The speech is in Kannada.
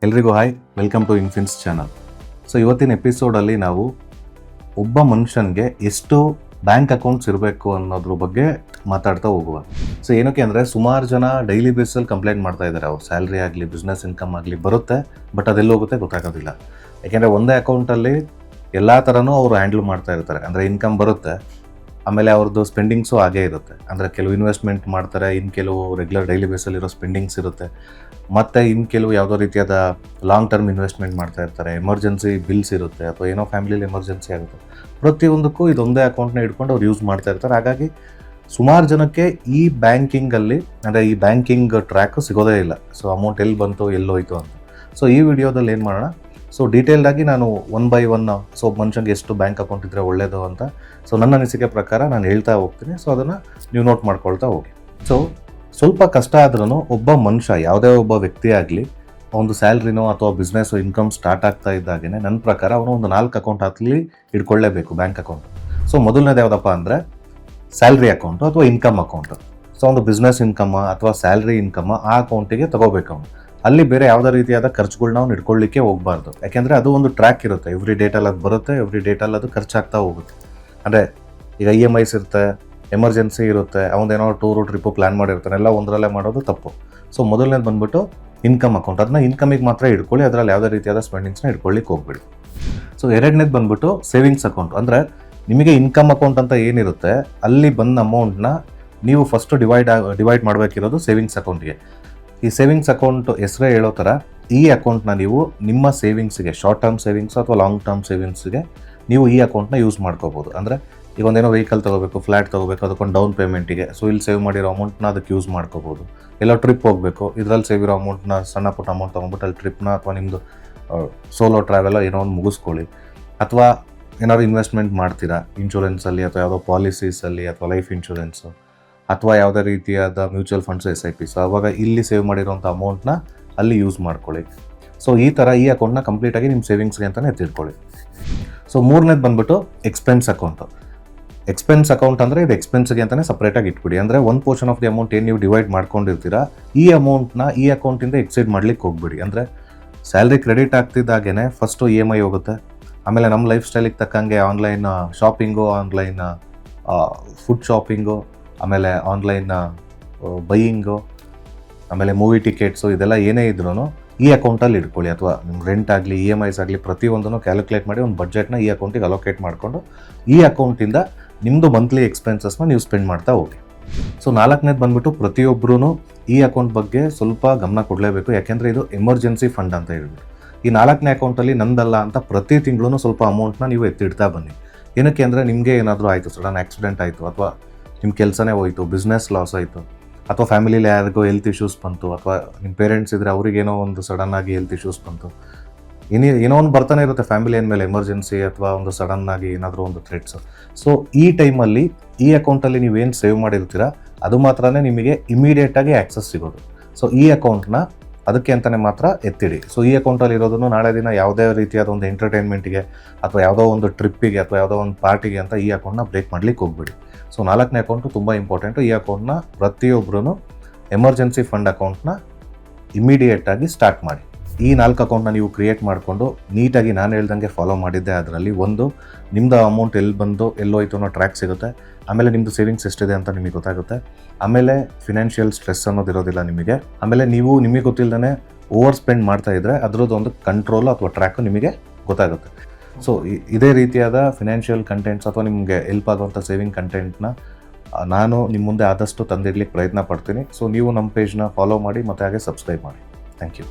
ಎಲ್ರಿಗೂ hi, welcome to Infins channel. So ಇವತ್ತಿನ ಎಪಿಸೋಡಲ್ಲಿ ನಾವು ಒಬ್ಬ ಮನುಷ್ಯನಿಗೆ ಎಷ್ಟು ಬ್ಯಾಂಕ್ ಅಕೌಂಟ್ಸ್ ಇರಬೇಕು ಅನ್ನೋದ್ರ ಬಗ್ಗೆ ಮಾತಾಡ್ತಾ ಹೋಗುವ. ಸೊ ಏನಕ್ಕೆ ಅಂದರೆ ಸುಮಾರು ಜನ ಡೈಲಿ ಬೇಸಲ್ಲಿ ಕಂಪ್ಲೇಂಟ್ ಮಾಡ್ತಾ ಇದ್ದಾರೆ. ಅವ್ರ ಸ್ಯಾಲ್ರಿ ಆಗಲಿ ಬಿಸ್ನೆಸ್ ಇನ್ಕಮ್ ಆಗಲಿ ಬರುತ್ತೆ, ಬಟ್ ಅದೆಲ್ಲ ಹೋಗುತ್ತೆ ಗೊತ್ತಾಗೋದಿಲ್ಲ. ಯಾಕೆಂದರೆ ಒಂದೇ ಅಕೌಂಟಲ್ಲಿ ಎಲ್ಲ ಥರನೂ ಅವರು ಹ್ಯಾಂಡಲ್ ಮಾಡ್ತಾ ಇರ್ತಾರೆ. ಅಂದರೆ ಇನ್ಕಮ್ ಬರುತ್ತೆ, ಆಮೇಲೆ ಅವ್ರದ್ದು ಸ್ಪೆಂಡಿಂಗ್ಸು ಹಾಗೇ ಇರುತ್ತೆ. ಅಂದರೆ ಕೆಲವು ಇನ್ವೆಸ್ಟ್ಮೆಂಟ್ ಮಾಡ್ತಾರೆ, ಇನ್ನು ಕೆಲವು ರೆಗ್ಯುಲರ್ ಡೈಲಿ ಬೇಸಲ್ಲಿರೋ ಸ್ಪೆಂಡಿಂಗ್ಸ್ ಇರುತ್ತೆ, ಮತ್ತು ಇನ್ನು ಕೆಲವು ಯಾವುದೋ ರೀತಿಯಾದ ಲಾಂಗ್ ಟರ್ಮ್ ಇನ್ವೆಸ್ಟ್ಮೆಂಟ್ ಮಾಡ್ತಾ ಇರ್ತಾರೆ, ಎಮರ್ಜೆನ್ಸಿ ಬಿಲ್ಸ್ ಇರುತ್ತೆ ಅಥವಾ ಏನೋ ಫ್ಯಾಮಿಲಿಲಿ ಎಮರ್ಜೆನ್ಸಿ ಆಗುತ್ತೆ. ಪ್ರತಿಯೊಂದಕ್ಕೂ ಇದೊಂದೇ ಅಕೌಂಟ್ನ ಇಟ್ಕೊಂಡು ಅವ್ರು ಯೂಸ್ ಮಾಡ್ತಾ ಇರ್ತಾರೆ. ಹಾಗಾಗಿ ಸುಮಾರು ಜನಕ್ಕೆ ಈ ಬ್ಯಾಂಕಿಂಗಲ್ಲಿ ಅಂದರೆ ಈ ಬ್ಯಾಂಕಿಂಗ್ ಟ್ರ್ಯಾಕು ಸಿಗೋದೇ ಇಲ್ಲ. ಸೊ ಅಮೌಂಟ್ ಎಲ್ಲಿ ಬಂತು ಎಲ್ಲೋಯ್ತು ಅಂತ. ಸೊ ಈ ವಿಡಿಯೋದಲ್ಲಿ ಏನು ಮಾಡೋಣ, ಸೊ ಡೀಟೇಲ್ಡಾಗಿ ನಾನು ಒನ್ ಬೈ ಒನ್ ಸೊ ಮನುಷ್ಯನಿಗೆ ಎಷ್ಟು ಬ್ಯಾಂಕ್ ಅಕೌಂಟ್ ಇದ್ದರೆ ಒಳ್ಳೆಯದು ಅಂತ ಸೊ ನನ್ನ ಅನಿಸಿಕೆ ಪ್ರಕಾರ ನಾನು ಹೇಳ್ತಾ ಹೋಗ್ತೀನಿ. ಸೊ ಅದನ್ನು ನೀವು ನೋಟ್ ಮಾಡ್ಕೊಳ್ತಾ ಹೋಗಿ. ಸೊ ಸ್ವಲ್ಪ ಕಷ್ಟ ಆದ್ರೂ ಒಬ್ಬ ಮನುಷ್ಯ, ಯಾವುದೇ ಒಬ್ಬ ವ್ಯಕ್ತಿ ಆಗಲಿ, ಒಂದು ಸ್ಯಾಲ್ರಿನೋ ಅಥವಾ ಬಿಸ್ನೆಸ್ಸು ಇನ್ಕಮ್ ಸ್ಟಾರ್ಟ್ ಆಗ್ತಾ ಇದ್ದಾಗೇ ನನ್ನ ಪ್ರಕಾರ ಅವನು ಒಂದು 4 ಅಕೌಂಟ್ ಅಲ್ಲಿ ಇಟ್ಕೊಳ್ಳೇಬೇಕು ಬ್ಯಾಂಕ್ ಅಕೌಂಟ್. ಸೊ ಮೊದಲನೇದು ಯಾವುದಪ್ಪ ಅಂದರೆ ಸ್ಯಾಲ್ರಿ ಅಕೌಂಟು ಅಥವಾ ಇನ್ಕಮ್ ಅಕೌಂಟು. ಸೊ ಒಂದು ಬಿಸ್ನೆಸ್ ಇನ್ಕಮ್ ಅಥವಾ ಸ್ಯಾಲ್ರಿ ಇನ್ಕಮ್ ಆ ಅಕೌಂಟಿಗೆ ತಗೋಬೇಕು ಅವನು. ಅಲ್ಲಿ ಬೇರೆ ಯಾವುದೇ ರೀತಿಯಾದ ಖರ್ಚುಗಳನ್ನ ಅವ್ನು ಇಟ್ಕೊಳ್ಳಿಕ್ಕೆ ಹೋಗಬಾರ್ದು. ಯಾಕೆಂದರೆ ಅದು ಒಂದು ಟ್ರ್ಯಾಕ್ ಇರುತ್ತೆ. ಎವ್ರಿ ಡೇಟಲ್ಲಿ ಅದು ಬರುತ್ತೆ, ಎವ್ರಿ ಡೇಟಲ್ಲಿ ಅದು ಖರ್ಚಾಗ್ತಾ ಹೋಗುತ್ತೆ. ಅಂದರೆ ಈಗ EMIs ಇರುತ್ತೆ, ಎಮರ್ಜೆನ್ಸಿ ಇರುತ್ತೆ, ಅವನೇನೋ ಟೂರು ಟ್ರಿಪ್ಪು ಪ್ಲ್ಯಾನ್ ಮಾಡಿರ್ತಾನೆ, ಎಲ್ಲ ಒಂದರಲ್ಲೇ ಮಾಡೋದು ತಪ್ಪು. ಸೊ ಮೊದಲನೇದು ಬಂದುಬಿಟ್ಟು ಇನ್ಕಮ್ ಅಕೌಂಟ್. ಅದನ್ನ ಇನ್ಕಮಿಗೆ ಮಾತ್ರ ಇಟ್ಕೊಳ್ಳಿ, ಅದರಲ್ಲಿ ಯಾವುದೇ ರೀತಿಯಾದ ಸ್ಪೆಂಡಿಂಗ್ಸ್ನ ಇಟ್ಕೊಳ್ಳಿಕ್ಕೆ ಹೋಗ್ಬೇಡಿ. ಸೊ ಎರಡನೇದು ಬಂದುಬಿಟ್ಟು ಸೇವಿಂಗ್ಸ್ ಅಕೌಂಟ್. ಅಂದರೆ ನಿಮಗೆ ಇನ್ಕಮ್ ಅಕೌಂಟ್ ಅಂತ ಏನಿರುತ್ತೆ ಅಲ್ಲಿ ಬಂದ ಅಮೌಂಟ್ನ ನೀವು ಫಸ್ಟು ಡಿವೈಡ್ ಮಾಡಬೇಕಿರೋದು ಸೇವಿಂಗ್ಸ್ ಅಕೌಂಟ್ಗೆ. ಈ ಸೇವಿಂಗ್ಸ್ ಅಕೌಂಟ್ ಹೆಸರೇ ಹೇಳೋ ಥರ ಈ ಅಕೌಂಟ್ನ ನೀವು ನಿಮ್ಮ ಸೇವಿಂಗ್ಸ್ಗೆ, ಶಾರ್ಟ್ ಟರ್ಮ್ ಸೇವಿಂಗ್ಸ್ ಅಥವಾ ಲಾಂಗ್ ಟರ್ಮ್ ಸೇವಿಂಗ್ಸ್ಗೆ ನೀವು ಈ ಅಕೌಂಟ್ನ ಯೂಸ್ ಮಾಡ್ಕೋಬೋದು. ಅಂದರೆ ಈಗ ಒಂದೇನೋ ವೆಹಿಕಲ್ ತೊಗೋಬೇಕು, ಫ್ಲ್ಯಾಟ್ ತೊಗೋಬೇಕು, ಅದಕ್ಕೊಂದು ಡೌನ್ ಪೇಮೆಂಟಿಗೆ, ಸೊ ಇಲ್ಲಿ ಸೇವ್ ಮಾಡಿರೋ ಅಮೌಂಟ್ನ ಅದಕ್ಕೆ ಯೂಸ್ ಮಾಡ್ಕೋಬೋದು. ಎಲ್ಲ ಟ್ರಿಪ್ ಹೋಗಬೇಕು, ಇದರಲ್ಲಿ ಸೇವ್ ಇರೋ ಅಮೌಂಟ್ನ ಸಣ್ಣ ಪುಟ್ಟ ಅಮೌಂಟ್ ತೊಗೊಂಡ್ಬಿಟ್ಟು ಅಲ್ಲಿ ಟ್ರಿಪ್ನ ಅಥವಾ ನಿಮ್ಮದು ಸೋಲೋ ಟ್ರಾವೆಲ್ಲ ಏನೋ ಒಂದು ಮುಗಿಸ್ಕೊಳ್ಳಿ. ಅಥವಾ ಏನಾದ್ರು ಇನ್ವೆಸ್ಟ್ಮೆಂಟ್ ಮಾಡ್ತೀರಾ ಇನ್ಶೂರೆನ್ಸಲ್ಲಿ ಅಥವಾ ಯಾವುದೋ ಪಾಲಿಸೀಸಲ್ಲಿ ಅಥವಾ ಲೈಫ್ ಇನ್ಶೂರೆನ್ಸು ಅಥವಾ ಯಾವುದೇ ರೀತಿಯಾದ ಮ್ಯೂಚುವಲ್ ಫಂಡ್ಸ್ SIPs, ಆವಾಗ ಇಲ್ಲಿ ಸೇವ್ ಮಾಡಿರೋಂಥ ಅಮೌಂಟ್ನ ಅಲ್ಲಿ ಯೂಸ್ ಮಾಡ್ಕೊಳ್ಳಿ. ಸೊ ಈ ಥರ ಈ ಅಕೌಂಟ್ನ ಕಂಪ್ಲೀಟಾಗಿ ನಿಮ್ಮ ಸೇವಿಂಗ್ಸ್ಗೆ ಅಂತಲೇ ಎತ್ತಿಟ್ಕೊಳ್ಳಿ. ಸೊ ಮೂರನೇದು ಬಂದುಬಿಟ್ಟು ಎಕ್ಸ್ಪೆನ್ಸ್ ಅಕೌಂಟು. ಎಕ್ಸ್ಪೆನ್ಸ್ ಅಕೌಂಟ್ ಅಂದರೆ ಇದು ಎಕ್ಸ್ಪೆನ್ಸ್ಗೆ ಅಂತಲೇ ಸಪ್ರೇಟಾಗಿ ಇಟ್ಬಿಡಿ. ಅಂದರೆ ಒಂದು ಪೋರ್ಷನ್ ಆಫ್ ದಿ ಅಮೌಂಟ್ ಏನು ನೀವು ಡಿವೈಡ್ ಮಾಡ್ಕೊಂಡಿರ್ತೀರಾ, ಈ ಅಮೌಂಟ್ನ ಈ ಅಕೌಂಟಿಂದ ಎಕ್ಸೈಡ್ ಮಾಡ್ಲಿಕ್ಕೆ ಹೋಗ್ಬಿಡಿ. ಅಂದರೆ ಸ್ಯಾಲ್ರಿ ಕ್ರೆಡಿಟ್ ಆಗ್ತಿದ್ದಾಗೇ ಫಸ್ಟು EMI ಹೋಗುತ್ತೆ, ಆಮೇಲೆ ನಮ್ಮ ಲೈಫ್ ಸ್ಟೈಲಿಗೆ ತಕ್ಕಂಗೆ online shopping, online food shopping, ಆಮೇಲೆ ಆನ್ಲೈನ್ ಬೈಯಿಂಗು, ಆಮೇಲೆ ಮೂವಿ ಟಿಕೆಟ್ಸು, ಇದೆಲ್ಲ ಏನೇ ಇದ್ರೂ ಈ ಅಕೌಂಟಲ್ಲಿ ಇಟ್ಕೊಳ್ಳಿ. ಅಥವಾ ನಿಮ್ಮ ರೆಂಟ್ ಆಗಲಿ EMIs ಆಗಲಿ ಪ್ರತಿಯೊಂದನ್ನು ಕ್ಯಾಲ್ಕುಲೇಟ್ ಮಾಡಿ ಒಂದು ಬಡ್ಜೆಟ್ನ ಈ ಅಕೌಂಟಿಗೆ ಅಲೋಕೇಟ್ ಮಾಡಿಕೊಂಡು ಈ ಅಕೌಂಟಿಂದ ನಿಮ್ಮದು ಮಂತ್ಲಿ ಎಕ್ಸ್ಪೆನ್ಸಸ್ನ ನೀವು ಸ್ಪೆಂಡ್ ಮಾಡ್ತಾ ಹೋಗಿ. ಸೊ ನಾಲ್ಕನೇದು ಬಂದುಬಿಟ್ಟು ಪ್ರತಿಯೊಬ್ಬರೂ ಈ ಅಕೌಂಟ್ ಬಗ್ಗೆ ಸ್ವಲ್ಪ ಗಮನ ಕೊಡಲೇಬೇಕು. ಯಾಕೆಂದರೆ ಇದು ಎಮರ್ಜೆನ್ಸಿ ಫಂಡ್ ಅಂತ ಹೇಳ್ಬಿಟ್ಟು. ಈ 4ನೇ ಅಕೌಂಟಲ್ಲಿ ನಂದಲ್ಲ ಅಂತ ಪ್ರತಿ ತಿಂಗಳೂ ಸ್ವಲ್ಪ ಅಮೌಂಟ್ನ ನೀವು ಎತ್ತಿಡ್ತಾ ಬನ್ನಿ. ಏನಕ್ಕೆ ಅಂದರೆ ನಿಮಗೆ ಏನಾದರೂ ಆಯಿತು, ಸಡನ್ ಆಕ್ಸಿಡೆಂಟ್ ಆಯಿತು, ಅಥವಾ ನಿಮ್ಮ ಕೆಲಸನೇ ಹೋಯಿತು, ಬಿಸ್ನೆಸ್ ಲಾಸ್ ಆಯಿತು, ಅಥವಾ ಫ್ಯಾಮಿಲಿಲಿ ಯಾರಿಗೋ ಹೆಲ್ತ್ ಇಶ್ಯೂಸ್ ಬಂತು, ಅಥವಾ ನಿಮ್ಮ ಪೇರೆಂಟ್ಸ್ ಇದ್ದರೆ ಅವ್ರಿಗೇನೋ ಒಂದು ಸಡನ್ನಾಗಿ ಹೆಲ್ತ್ ಇಶ್ಯೂಸ್ ಬಂತು, ಏನೋ ಒಂದು ಬರ್ತಾನೆ ಇರುತ್ತೆ ಫ್ಯಾಮಿಲಿ ಅಂದಮೇಲೆ, ಎಮರ್ಜೆನ್ಸಿ ಅಥವಾ ಒಂದು ಸಡನ್ನಾಗಿ ಏನಾದರೂ ಒಂದು ಥ್ರೆಟ್ಸು. ಸೊ ಈ ಟೈಮಲ್ಲಿ ಈ ಅಕೌಂಟಲ್ಲಿ ನೀವೇನು ಸೇವ್ ಮಾಡಿರ್ತೀರ ಅದು ಮಾತ್ರನೇ ನಿಮಗೆ ಇಮಿಡಿಯೇಟಾಗಿ ಆ್ಯಕ್ಸಸ್ ಸಿಗೋದು. ಸೊ ಈ ಅಕೌಂಟ್ನ ಅದಕ್ಕೆ ಅಂತಲೇ ಮಾತ್ರ ಎತ್ತಿಡಿ. ಸೊ ಈ ಅಕೌಂಟಲ್ಲಿ ಇರೋದನ್ನು ನಾಳೆ ದಿನ ಯಾವುದೇ ರೀತಿಯಾದ ಒಂದು ಎಂಟರ್ಟೈನ್ಮೆಂಟಿಗೆ ಅಥವಾ ಯಾವುದೋ ಒಂದು ಟ್ರಿಪ್ಪಿಗೆ ಅಥವಾ ಯಾವುದೋ ಒಂದು ಪಾರ್ಟಿಗೆ ಅಂತ ಈ ಅಕೌಂಟ್ನ ಬ್ರೇಕ್ ಮಾಡಲಿಕ್ಕೆ ಹೋಗ್ಬಿಡಿ. ಸೊ 4ನೇ ಅಕೌಂಟು ತುಂಬ ಇಂಪಾರ್ಟೆಂಟು. ಈ ಅಕೌಂಟ್ನ ಪ್ರತಿಯೊಬ್ಬರೂ ಎಮರ್ಜೆನ್ಸಿ ಫಂಡ್ ಅಕೌಂಟ್ನ ಇಮಿಡಿಯೇಟಾಗಿ ಸ್ಟಾರ್ಟ್ ಮಾಡಿ. ಈ 4 ಅಕೌಂಟ್ನ ನೀವು ಕ್ರಿಯೇಟ್ ಮಾಡಿಕೊಂಡು ನೀಟಾಗಿ ನಾನು ಹೇಳ್ದಂಗೆ ಫಾಲೋ ಮಾಡಿದ್ದೆ. ಅದರಲ್ಲಿ ಒಂದು ನಿಮ್ಮದು ಅಮೌಂಟ್ ಎಲ್ಲಿ ಬಂದು ಎಲ್ಲೋಯ್ತು ಅನ್ನೋ ಟ್ರ್ಯಾಕ್ ಸಿಗುತ್ತೆ, ಆಮೇಲೆ ನಿಮ್ಮದು ಸೇವಿಂಗ್ಸ್ ಎಷ್ಟಿದೆ ಅಂತ ನಿಮಗೆ ಗೊತ್ತಾಗುತ್ತೆ, ಆಮೇಲೆ ಫಿನಾನ್ಷಿಯಲ್ ಸ್ಟ್ರೆಸ್ ಅನ್ನೋದಿರೋದಿಲ್ಲ ನಿಮಗೆ, ಆಮೇಲೆ ನೀವು ನಿಮಗೆ ಗೊತ್ತಿಲ್ಲದೇ ಓವರ್ ಸ್ಪೆಂಡ್ ಮಾಡ್ತಾ ಇದ್ದರೆ ಅದರದ್ದು ಒಂದು ಕಂಟ್ರೋಲು ಅಥವಾ ಟ್ರ್ಯಾಕು ನಿಮಗೆ ಗೊತ್ತಾಗುತ್ತೆ. ಸೊ ಇದೇ ರೀತಿಯಾದ ಫಿನಾನ್ಷಿಯಲ್ ಕಂಟೆಂಟ್ಸ್ ಅಥವಾ ನಿಮಗೆ ಹೆಲ್ಪ್ ಆಗುವಂಥ ಸೇವಿಂಗ್ ಕಂಟೆಂಟ್ನ ನಾನು ನಿಮ್ಮ ಮುಂದೆ ಆದಷ್ಟು ತಂದಿಡ್ಲಿಕ್ಕೆ ಪ್ರಯತ್ನ ಪಡ್ತೀನಿ. ಸೊ ನೀವು ನಮ್ಮ ಪೇಜ್ನ ಫಾಲೋ ಮಾಡಿ ಮತ್ತು ಹಾಗೆ ಸಬ್ಸ್ಕ್ರೈಬ್ ಮಾಡಿ. Thank you.